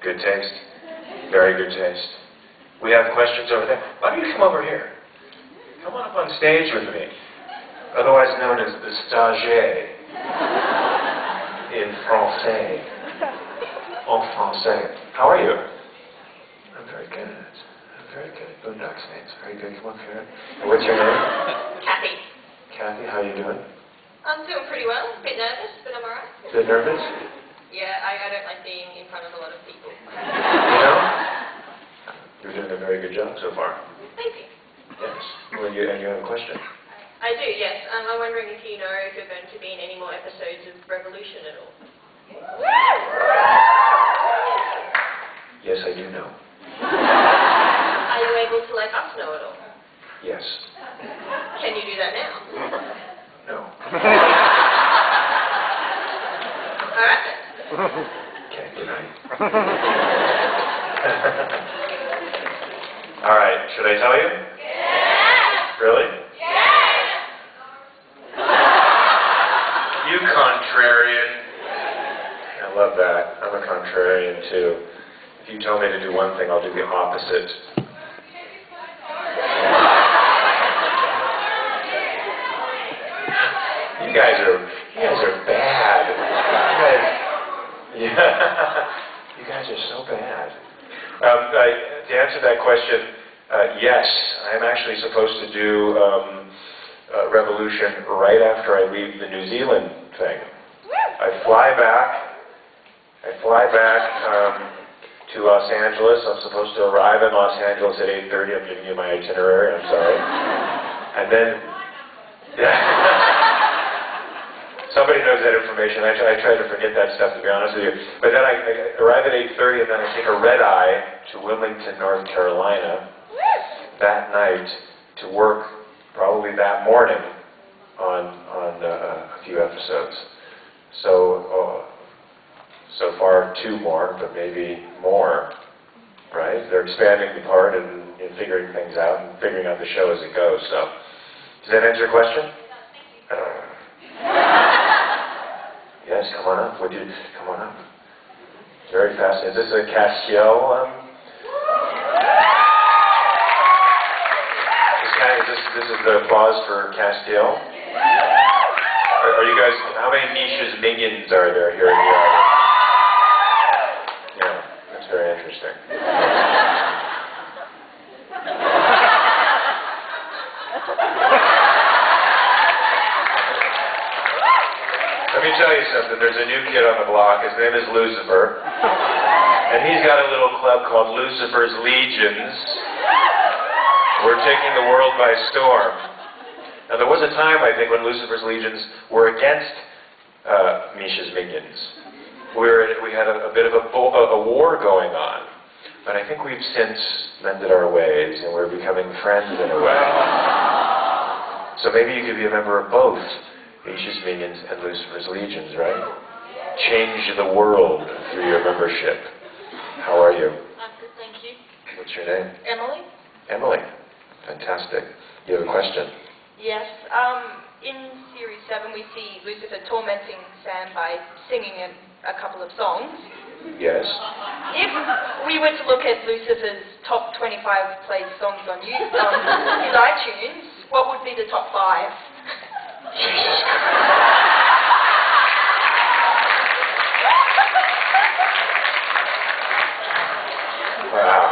Good taste. Very good taste. We have questions over there. Why don't you come over here? Come on up on stage with me. Otherwise known as the stagiaire. In français. En français. How are you? I'm very good. I'm very good. Boondocks names. Very good. Come up here. And what's your name? Kathy. Kathy, how are you doing? I'm doing pretty well. A bit nervous, but I'm alright. Bit nervous? Yeah, I don't like being in front of a lot of people. You know? You're doing a very good job so far. Thank you. Yes. Well, you have a question? I do, yes. I'm wondering if you know if you're going to be in any more episodes of Revolution at all. Yes, I do know. Are you able to let us know at all? Yes. Can you do that now? No. Alright then. Okay, good night. All right, should I tell you? Yeah! Really? Yeah! You contrarian. I love that. I'm a contrarian too. If you tell me to do one thing, I'll do the opposite. You guys are bad. You guys are so bad. To answer that question, yes, I'm actually supposed to do Revolution right after I leave the New Zealand thing. I fly back to Los Angeles. I'm supposed to arrive in Los Angeles at 8:30. I'm giving you my itinerary. I'm sorry. And then, somebody knows that information. I try to forget that stuff, to be honest with you. But then I arrive at 8:30, and then I take a red eye to Wilmington, North Carolina that night to work probably that morning on a few episodes. So far 2 more, but maybe more, right? They're expanding the part and figuring things out and figuring out the show as it goes. So, does that answer your question? Yes, come on up. Come on up. Very fascinating. Is this a Castiel? This is the applause for Castiel. Are you guys? How many niches minions are there here in the audience? Yeah, that's very interesting. Let me tell you something. There's a new kid on the block. His name is Lucifer. And he's got a little club called Lucifer's Legions. We're taking the world by storm. Now, there was a time, I think, when Lucifer's Legions were against Misha's Minions. We had a bit of a war going on. But I think we've since mended our ways, and we're becoming friends in a way. So maybe you could be a member of both Misha's Minions and Lucifer's Legions, right? Change the world through your membership. How are you? I'm good, thank you. What's your name? Emily? Emily. Fantastic. You have a question? Yes. In Series 7 we see Lucifer tormenting Sam by singing a couple of songs. Yes. If we were to look at Lucifer's top 25 played songs on his iTunes, what would be the top 5? Jesus Christ. Wow.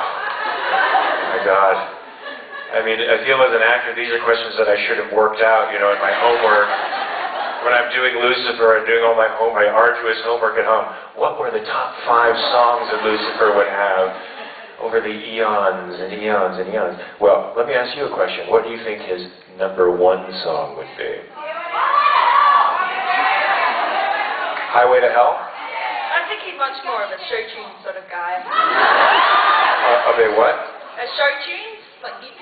Oh my God. I mean, I feel as an actor, these are questions that I should have worked out, in my homework. When I'm doing Lucifer and doing all my arduous homework at home, what were the top 5 songs that Lucifer would have over the eons and eons and eons? Well, let me ask you a question. What do you think his number 1 song would be? Highway to Hell? I think he's much more of a show tune sort of guy. Are they what? A show tunes? Like you?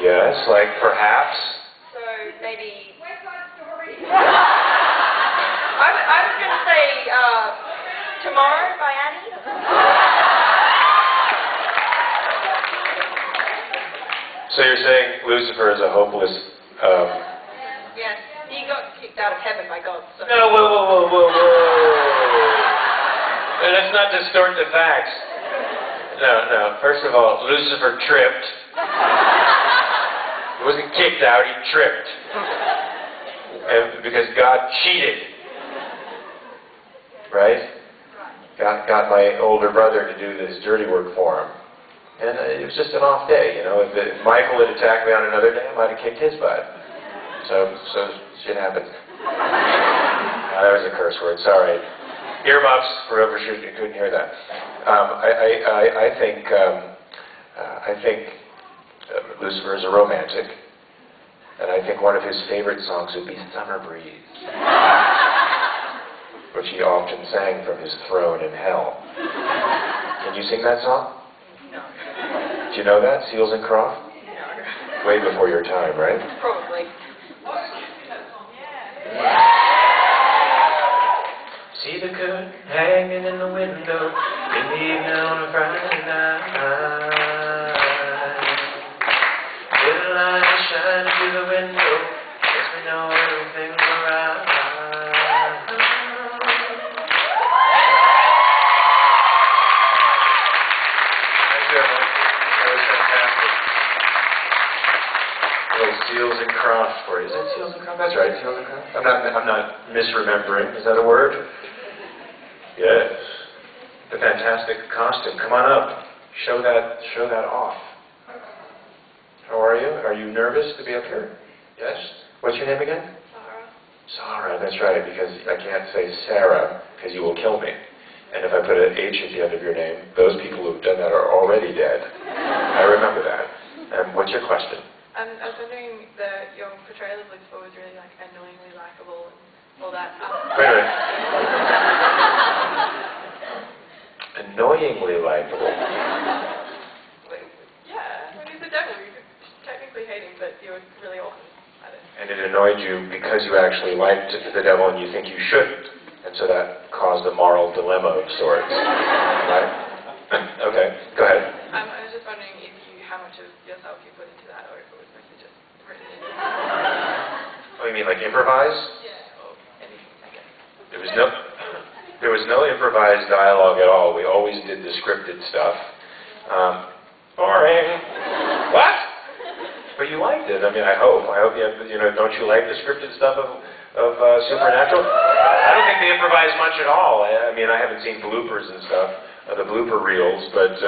Yes, like perhaps. So maybe... I was going to say Tomorrow by Annie. So you're saying Lucifer is a hopeless... Yes, he got kicked out of heaven by God. So. No, whoa. Let's not distort the facts. No. First of all, Lucifer tripped. He wasn't kicked out, he tripped. And because God cheated. Right? Got my older brother to do this dirty work for him. And it was just an off day, you know. If Michael had attacked me on another day, I might have kicked his butt. So shit happens. That was a curse word, sorry. Earmuffs for whoever couldn't hear that. I think Lucifer is a romantic, and I think one of his favorite songs would be Summer Breeze, which he often sang from his throne in hell. Can you sing that song? No. Do you know that, Seals and Croft? No. Way before your time, right? Probably. See the curtain hanging in the window in the evening on a Friday night. Little light shining through the window lets me know everything's alright. Thank you, everyone. That was fantastic. Little Seals and Croft for you. Is that Seals and Croft? That's right, Seals and Croft. I'm not misremembering. Is that a word? Yes. The fantastic costume. Come on up. Show that off. How are you? Are you nervous to be up here? Yes? What's your name again? Sarah. Sarah, that's right, because I can't say Sarah, because you will kill me. And if I put an H at the end of your name, those people who've done that are already dead. I remember that. And what's your question? I was wondering, your portrayal of Lucifer was really like annoyingly likable and all that. Wait a minute. Annoyingly likable. Yeah, when he's the devil, you could technically hate him, but you're really awesome at it. And it annoyed you because you actually liked the devil and you think you shouldn't. And so that caused a moral dilemma of sorts. Right? Okay, go ahead. I was just wondering how much of yourself you put into that, or if it was mostly just written in. Oh, you mean like improvise? Yeah, or anything, I guess. There was no improvised dialogue at all. We always did the scripted stuff. Boring. What? But you liked it. I mean, I hope you know, don't you like the scripted stuff of Supernatural? I don't think they improvise much at all. I mean, I haven't seen bloopers and stuff, the blooper reels, but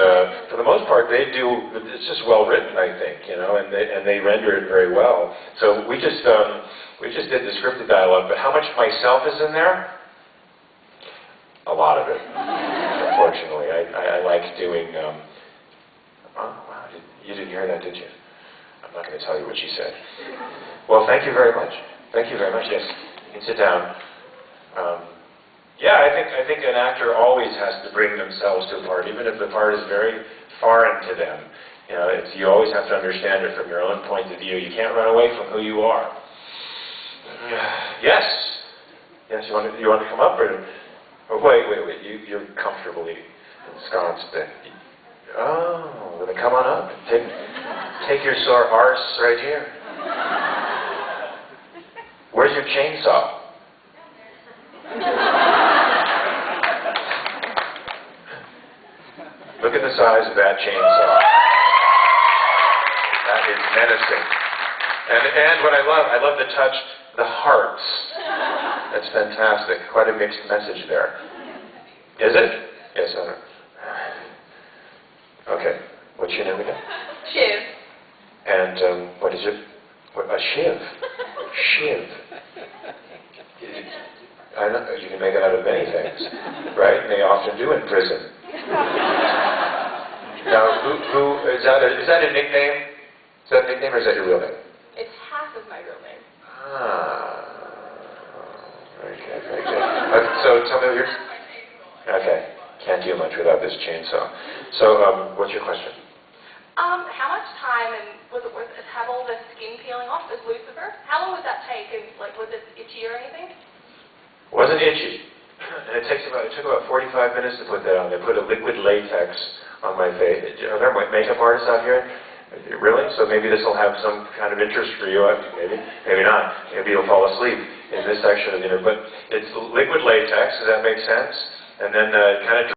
for the most part, they do. It's just well written, I think, you know, and they render it very well. So we just did the scripted dialogue. But how much of myself is in there? A lot of it. Unfortunately, I like doing. Oh wow! You didn't hear that, did you? I'm not going to tell you what she said. Well, thank you very much. Thank you very much. Yes, you can sit down. Yeah, I think an actor always has to bring themselves to a part, even if the part is very foreign to them. You know, you always have to understand it from your own point of view. You can't run away from who you are. Yes. Yes. You want to come up or? Oh, wait. You're comfortably ensconced there. Oh, well, then come on up. Take your sore arse right here. Where's your chainsaw? Look at the size of that chainsaw. That is menacing. And what I love the touch, the hearts. That's fantastic. Quite a mixed message there. Is it? Yes, I know. Okay. What's your name again? Shiv. And what is it? A shiv. Shiv. I know, you can make it out of many things, right? And they often do in prison. Now, who is that a nickname? Is that a nickname or is that your real name? It's half of my real name. Very good, very good. So tell me what yours. Okay, can't do much without this chainsaw. So, what's your question? How much time and was it worth it to have all the skin peeling off as Lucifer? How long would that take? And was it itchy or anything? Wasn't itchy. And it took about 45 minutes to put that on. They put a liquid latex on my face. Are there makeup artists out here? Really? So maybe this will have some kind of interest for you. Maybe not. Maybe you'll fall asleep in this section of the interview. But it's liquid latex. Does that make sense? And then kind of